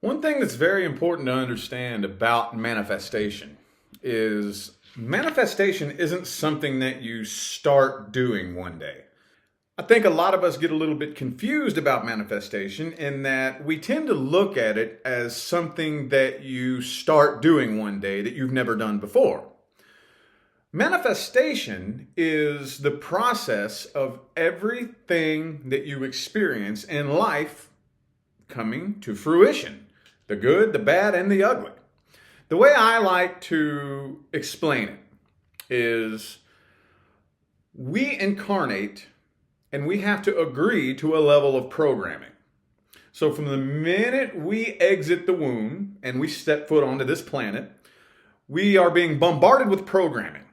One thing that's very important to understand about manifestation isn't something that you start doing one day. I think a lot of us get a little bit confused about manifestation in that we tend to look at it as something that you start doing one day that you've never done before. Manifestation is the process of everything that you experience in life coming to fruition. The good, the bad, and the ugly. The way I like to explain it is we incarnate and we have to agree to a level of programming. So from the minute we exit the womb and we step foot onto this planet, we are being bombarded with programming.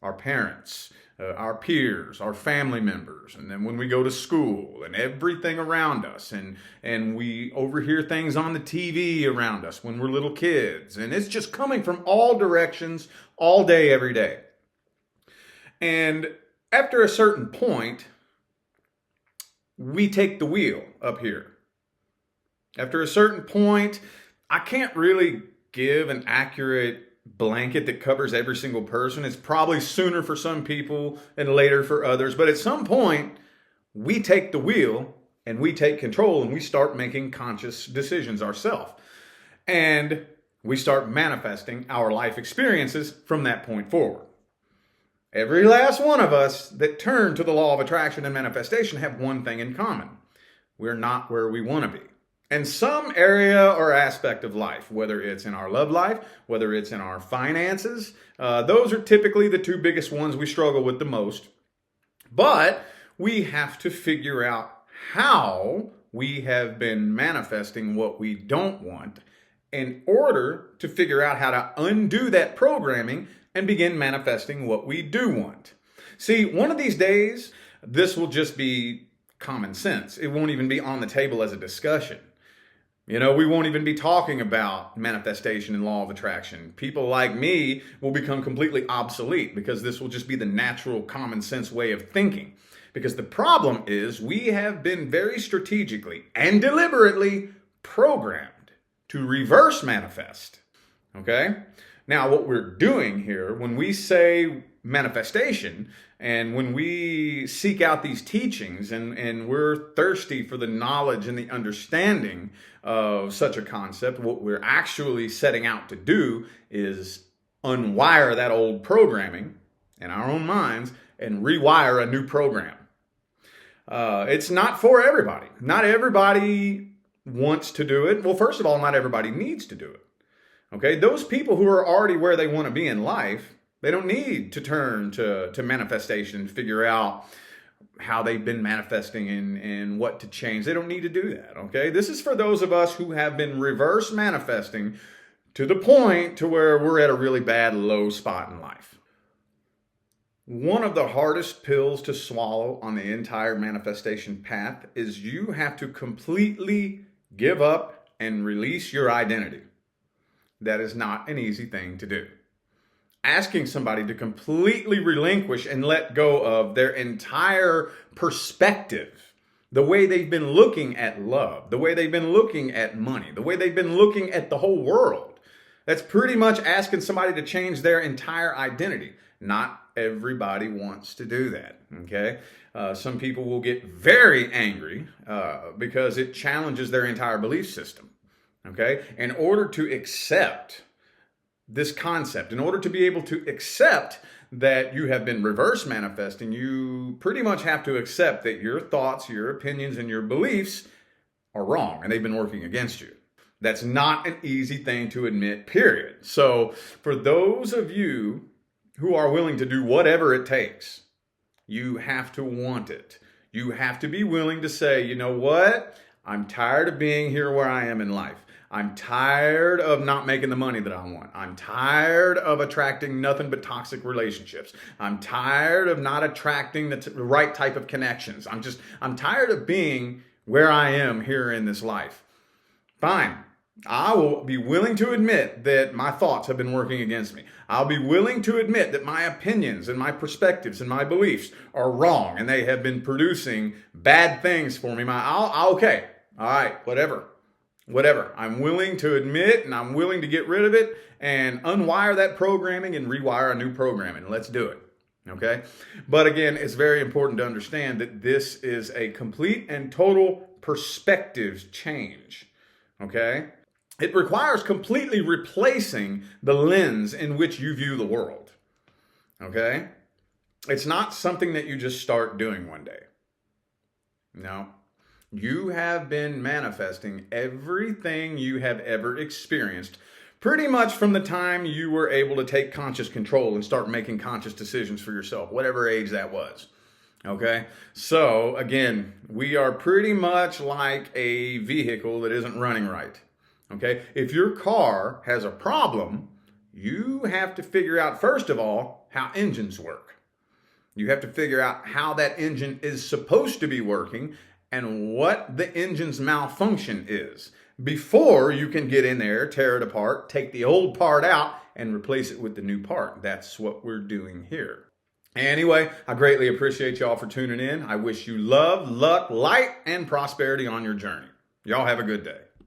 Our parents, our peers, our family members, and then when we go to school and everything around us, and we overhear things on the TV around us when we're little kids, and it's just coming from all directions all day, every day. And after a certain point, we take the wheel up here. After a certain point, I can't really give an accurate blanket that covers every single person. It's probably sooner for some people and later for others. But at some point, we take the wheel and we take control and we start making conscious decisions ourselves. And we start manifesting our life experiences from that point forward. Every last one of us that turn to the law of attraction and manifestation have one thing in common. We're not where we want to be. In some area or aspect of life, whether it's in our love life, whether it's in our finances, those are typically the two biggest ones we struggle with the most. But we have to figure out how we have been manifesting what we don't want in order to figure out how to undo that programming and begin manifesting what we do want. See, one of these days, this will just be common sense. It won't even be on the table as a discussion. We won't even be talking about manifestation and law of attraction. People like me will become completely obsolete because this will just be the natural common sense way of thinking. Because the problem is we have been very strategically and deliberately programmed to reverse manifest. Okay? Now, what we're doing here, when we say manifestation, and when we seek out these teachings and we're thirsty for the knowledge and the understanding of such a concept, what we're actually setting out to do is unwire that old programming in our own minds and rewire a new program. It's not for everybody. Not everybody wants to do it. Well, first of all, not everybody needs to do it. Okay, those people who are already where they want to be in life, they don't need to turn to manifestation and figure out how they've been manifesting and what to change. They don't need to do that, okay? This is for those of us who have been reverse manifesting to the point to where we're at a really bad low spot in life. One of the hardest pills to swallow on the entire manifestation path is you have to completely give up and release your identity. That is not an easy thing to do. Asking somebody to completely relinquish and let go of their entire perspective, the way they've been looking at love, the way they've been looking at money, the way they've been looking at the whole world. That's pretty much asking somebody to change their entire identity. Not everybody wants to do that, okay? Some people will get very angry because it challenges their entire belief system. Okay, in order to accept this concept, in order to be able to accept that you have been reverse manifesting, you pretty much have to accept that your thoughts, your opinions, and your beliefs are wrong and they've been working against you. That's not an easy thing to admit, period. So for those of you who are willing to do whatever it takes, you have to want it. You have to be willing to say, you know what? I'm tired of being here where I am in life. I'm tired of not making the money that I want. I'm tired of attracting nothing but toxic relationships. I'm tired of not attracting the right type of connections. I'm tired of being where I am here in this life. Fine. I will be willing to admit that my thoughts have been working against me. I'll be willing to admit that my opinions and my perspectives and my beliefs are wrong and they have been producing bad things for me. Okay. All right. Whatever. whatever. I'm willing to admit and I'm willing to get rid of it and unwire that programming and rewire a new programming. Let's do it. Okay? But again, it's very important to understand that this is a complete and total perspective change. Okay? It requires completely replacing the lens in which you view the world. Okay? It's not something that you just start doing one day. No. You have been manifesting everything you have ever experienced pretty much from the time you were able to take conscious control and start making conscious decisions for yourself, whatever age that was. Okay? So, again, we are pretty much like a vehicle that isn't running right. Okay? If your car has a problem, you have to figure out, first of all, how engines work. You have to figure out how that engine is supposed to be working and what the engine's malfunction is before you can get in there, tear it apart, take the old part out, and replace it with the new part. That's what we're doing here. Anyway, I greatly appreciate y'all for tuning in. I wish you love, luck, light, and prosperity on your journey. Y'all have a good day.